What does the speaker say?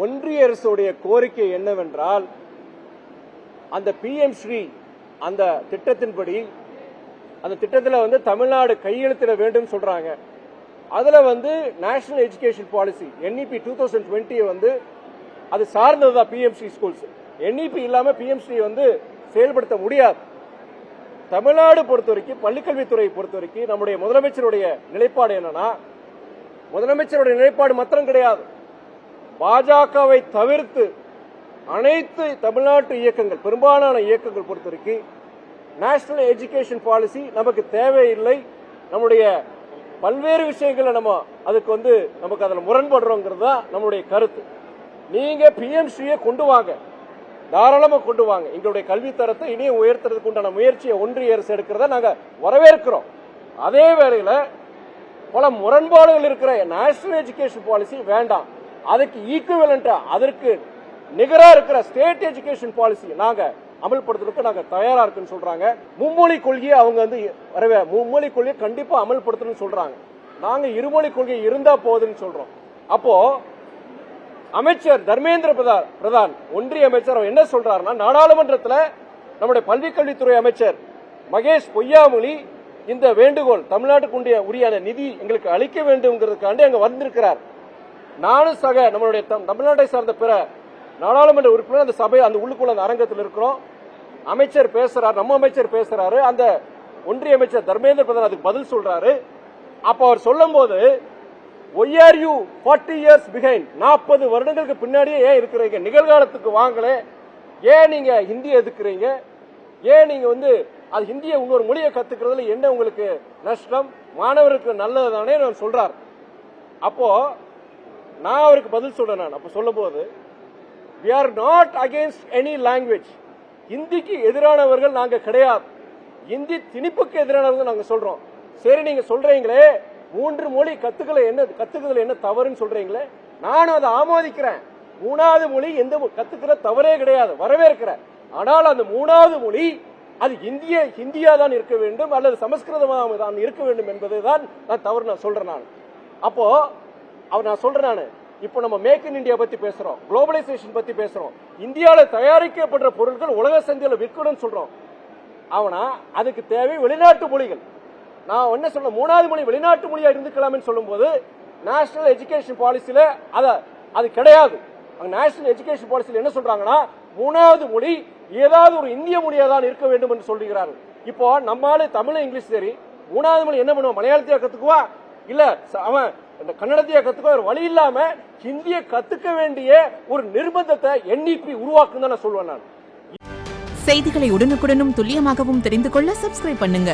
ஒன்றிய அரசுடைய கோரிக்கை என்னவென்றால் அந்த பிஎம் ஸ்ரீ அந்த திட்டத்தின்படி அந்த திட்டத்தில் தமிழ்நாடு கையெழுத்திட வேண்டும் சொல்றாங்க. அதுல நேஷனல் எஜுகேஷன் பாலிசி NEP 2020 அது சார்ந்ததுதான் பிஎம்ஸ்ரீ ஸ்கூல்ஸ். NEP இல்லாம பிஎம்ஸ்ரீ செயல்படுத்த முடியாது. தமிழ்நாடு பொறுத்தவரைக்கும் பள்ளிக்கல்வித்துறையை பொறுத்தவரைக்கும் நம்முடைய முதலமைச்சருடைய நிலைப்பாடு என்னன்னா, முதலமைச்சருடைய நிலைப்பாடு மாத்திரம் கிடையாது, பாஜகவை தவிர்த்து அனைத்து தமிழ்நாட்டு இயக்கங்கள் பெரும்பாலான இயக்கங்கள் பொறுத்தவரைக்கும் நேஷனல் எஜுகேஷன் பாலிசி நமக்கு தேவையில்லை. நம்முடைய பல்வேறு விஷயங்களை அதுக்கு நமக்கு அதில் முரண்படுறோங்கிறது தான் நம்முடைய கருத்து. நீங்க பிஎம்ஸ்ரீயை கொண்டு வாங்க, தாராளமாக கொண்டு வாங்க. எங்களுடைய கல்வி தரத்தை இனியும் உயர்த்துறதுக்கு உண்டான முயற்சியை ஒன்றிய அரசு எடுக்கிறத நாங்க வரவேற்கிறோம். அதே வேளையில பல முரண்பாடுகள் இருக்கிற நேஷனல் எஜுகேஷன் பாலிசி வேண்டாம். அதுக்கு ஈக்குவலண்டா அதற்கு நிகரா இருக்கிற ஸ்டேட் எஜுகேஷன் பாலிசி நாங்க அமல்படுத்துறதுக்கு நாங்க தயாரா இருக்குன்னு சொல்றாங்க. மும்மொழி கொள்கையை அவங்க மும்மொழி கொள்கையை கண்டிப்பா அமல்படுத்தணும்னு சொல்றாங்க. நாங்க இருமொழி கொள்கை இருந்தா போகுதுன்னு சொல்றோம். அப்போ அமைச்சர் தர்மேந்திர பிரதான் ஒன்றிய அமைச்சர் அவர் என்ன சொல்றாருன்னா, நாடாளுமன்றத்தில் நம்முடைய பள்ளிக்கல்வித்துறை அமைச்சர் மகேஷ் பொய்யாமொழி இந்த வேண்டுகோள் தமிழ்நாட்டுக்கு உரியான நிதி எங்களுக்கு அளிக்க வேண்டும்ங்கிறதுக்காண்டி அங்க வந்திருக்கிறார். நானும் சக நம்மளுடைய தமிழ்நாட்டை சார்ந்த பிற நாடாளுமன்ற உறுப்பினர் அந்த சபை அந்த உள்ளுக்குள்ள அந்த அரங்கத்தில் இருக்கிறோம். அமைச்சர் பேசுறாரு, நம்ம அமைச்சர் பேசுறாரு, அந்த ஒன்றிய அமைச்சர் தர்மேந்திர பிரதான் அதுக்கு பதில் சொல்றாரு. அப்ப அவர் சொல்லும் போது, why are you 40 years behind? 40 வருடங்களுக்கு பின்னாடியே ஏன் இருக்கிறீங்க? நிகழ்காலத்துக்கு வாங்கல. ஏன் நீங்க ஹிந்தி எதுக்குறீங்க? ஏன் நீங்க அது ஹிந்தியை இன்னொரு மொழியை கத்துக்கிறதுல என்ன உங்களுக்கு நஷ்டம்? மாணவருக்கு நல்லதுதானே நான் சொல்றார். அப்போ நான் அவருக்கு பதில் சொல்றேன். நான் அப்ப சொல்லும் போது, we are not against any language. ஹிந்திக்கு எதிரானவர்கள் நாங்க கிடையாது. ஹிந்தி திணிப்புக்கு எதிரானவர்கள் நாங்க சொல்றோம். சரி, நீங்க சொல்றீங்களே 3 மொழி கத்துக்கிறதுல என்ன தவறுன்னு சொல்றீங்களே, நானும் அதை ஆமோதிக்கிறேன். 3வது மொழி எந்த கத்துக்கிற தவறே கிடையாது, வரவேற்கிறேன். ஆனால் அந்த 3வது மொழி அது ஹிந்தியா தான் இருக்க வேண்டும் அல்லது சமஸ்கிருதமாக தான் இருக்க வேண்டும் என்பதுதான் நான் தவறு நான் சொல்றேன். நான் அப்போ நான் சொல்றேன், இப்போ நம்ம மேக் இன் இந்தியா பத்தி பேசுறோம், குளோபலைசேஷன் பத்தி பேசுறோம், இந்தியாவில் தயாரிக்கப்படுற பொருட்கள் உலக சந்தையில் விற்கணும்னு சொல்றோம். ஆனா அதுக்கு தேவை வெளிநாட்டு மொழிகள். நான் என்ன சொல்ல, 3வது மொழி வெளிநாட்டு மொழியா இருந்துக்கலாம்னு சொல்லும் போது நேஷனல் எஜுகேஷன் பாலிசியில அது கிடையாது. நேஷனல் எஜுகேஷன் பாலிசியில என்ன சொல்றாங்கன்னா, 3வது மொழி ஏதாவது ஒரு இந்திய மொழியா தான் இருக்க வேண்டும் என்று சொல்லுகிறார்கள். இப்போ நம்மால தமிழ் இங்கிலீஷ் சரி, 3வது மொழி என்ன பண்ணுவான்? மலையாளத்தையா கத்துக்குவா? இல்ல அவன் கன்னடத்தையா கத்துக்குவா? ஒரு வழி இல்லாம ஹிந்தியை கத்துக்க வேண்டிய ஒரு நிர்பந்தத்தை NEP உருவாக்கும் தான் நான் சொல்லுவேன். நான் செய்திகளை உடனுக்குடனும் துல்லியமாகவும் தெரிந்து கொள்ள சப்ஸ்கிரைப் பண்ணுங்க.